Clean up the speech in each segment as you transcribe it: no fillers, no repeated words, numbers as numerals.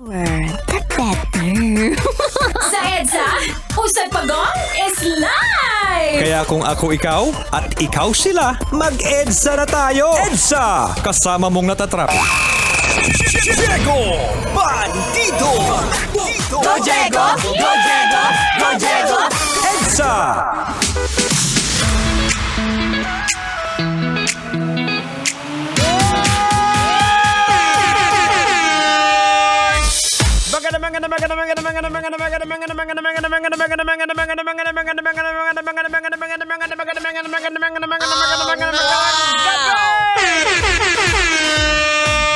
Better. Sa EDSA, Usay Pagong is live! Kaya kung ako ikaw at ikaw sila, mag-EDSA na tayo! EDSA! Kasama mong natatrap. Diego Bandido! Go Diego! Go Diego! Go Diego! EDSA!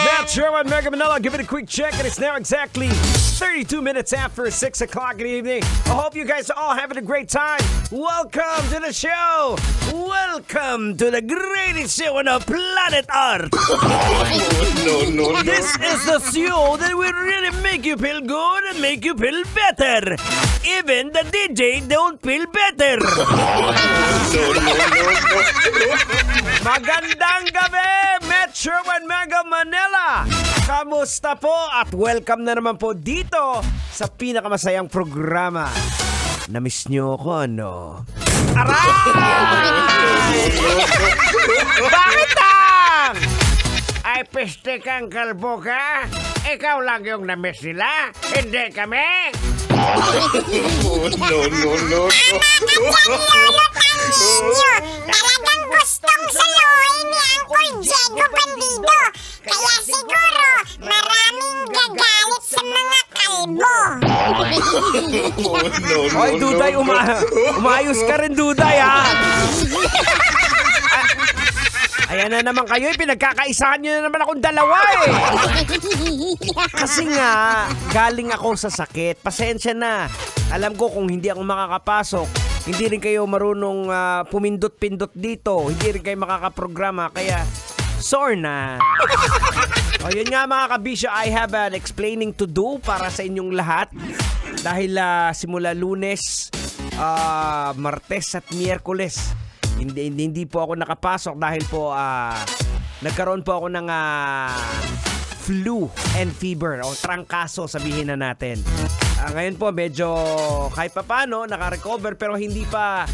Metro and Mega Manila, give it a quick check, and it's now exactly 32 minutes after 6 o'clock in the evening. I hope you guys are all having a great time. Welcome to the show. Welcome to the greatest show on the planet Earth. No. This is the show that will really make you feel good and make you feel better. Even the DJ don't feel better. Magandang gabi, Metro and Mega Manila. Kamusta po? At welcome na naman po dito sa pinakamasayang programa. Na-miss nyo ako, ano? Aray! Bakit lang? Ay, piste kang kalbo ka? Ikaw lang yung na-miss nila? Hindi kami? Lolo Tanginyo, talagang gustong saluhin ni Uncle Diego Bandido. Kaya siguro maraming gagalit sa mga kalbo. Hoy, Duday, umayos ka rin, Duday, ha? Ayan na naman kayo, pinagkakaisahan nyo na naman akong dalawa, eh. Kasi nga, galing ako sa sakit. Pasensya na. Alam ko kung hindi ako makakapasok, hindi rin kayo marunong pumindot-pindot dito. Hindi rin kayo makakaprograma, kaya sore na. O yun nga mga kabisyo, I have an explaining to do para sa inyong lahat. Dahil simula Lunes, Martes at Miyerkules, hindi po ako nakapasok dahil po nagkaroon po ako ng flu and fever o trangkaso, sabihin na natin. Ngayon po medyo kahit papaano naka-recover pero hindi pa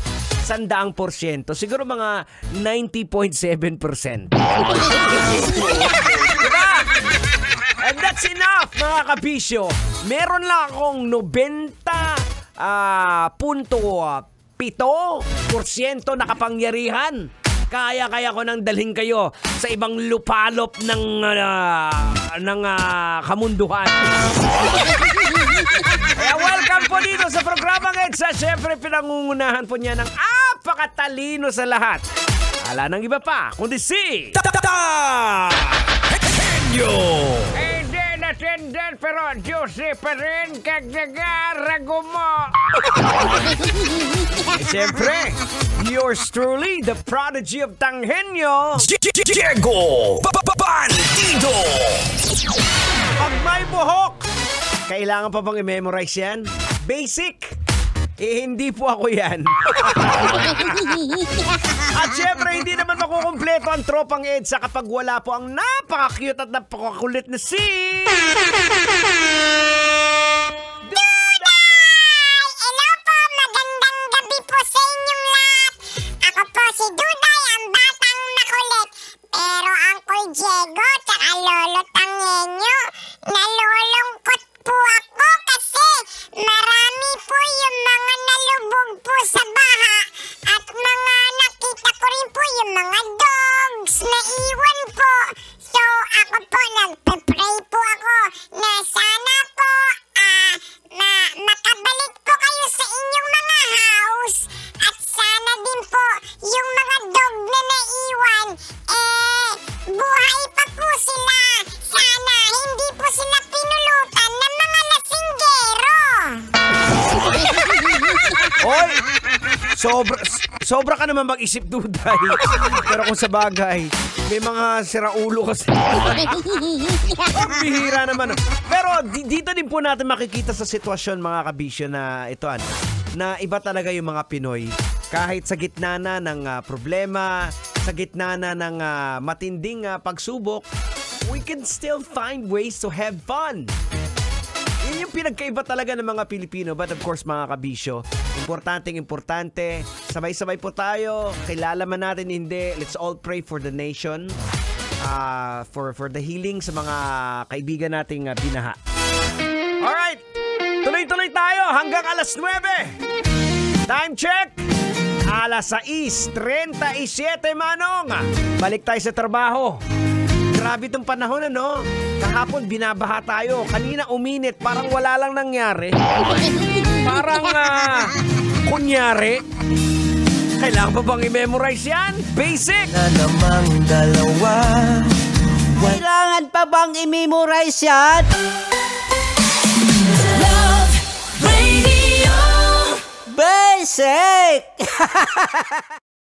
100%. Siguro mga 90.7%. Diba? And that's enough mga kabisyo. Meron lang akong 90.7% nakapangyarihan. Kaya ko nang dalhin kayo sa ibang lupalop ng kamunduhan. Kaya welcome po dito sa programang EDSA. Siyempre pinangungunahan po niya ng apakatalino sa lahat. Ala nang iba pa, kundi si Henyo! Hindi natendent pero juicy pa rin kagagarago mo. Siyempre, yours truly, the prodigy of Tanghenyo, Diego Bandido! Pag may buhok, kailangan pa bang i-memorize yan? Basic? Hindi po ako yan. At syempre, hindi naman makukumpleto ang tropang EDSA kapag wala po ang napaka-cute at napaka-kulit na si... Hello po, magandang gabi po sa inyong lahat. Ako po si Duday, ang batang makulit. Pero Uncle Diego, tsaka Lolo Tanginyo, nalulungkot po ako kasi marami po yung mga nalubog po sa baha at mga nakita ko rin po yung mga dogs na iwan po. So ako po, nagpe-pray po ako na sana po makabalik po kayo sa inyong mga house at sana din po yung mga dog na naiwan buhay pa po sila. Sana hindi po sila pinulutan ng mga lasinggero. Oy! Sobra ka naman mag-isip, Duday. Pero kung sa bagay, may mga siraulo kasi. Ang bihira naman. Pero dito din po natin makikita sa sitwasyon, mga kabisyo, na ito, na iba talaga yung mga Pinoy. Kahit sa gitna na ng problema, sa gitna na ng matinding pagsubok, we can still find ways to have fun. Yun yung pinagkaiba talaga ng mga Pilipino. But of course, mga kabisyo, importante. Sabay-sabay po tayo. Kilala man natin, hindi. Let's all pray for the nation. For the healing sa mga kaibigan nating binaha. Alright! Tuloy-tuloy tayo hanggang alas 9. Time check! Alas 6:37, Manong. Balik tayo sa trabaho. Grabe itong panahon, ano? Kahapon binabaha tayo. Kanina uminit. Parang wala lang nangyari. Parang, kunyari. Kailangan pa bang i-memorize yan? Basic! Na namang dalawa. Kailangan pa bang i-memorize yan? Love Radio. Basic!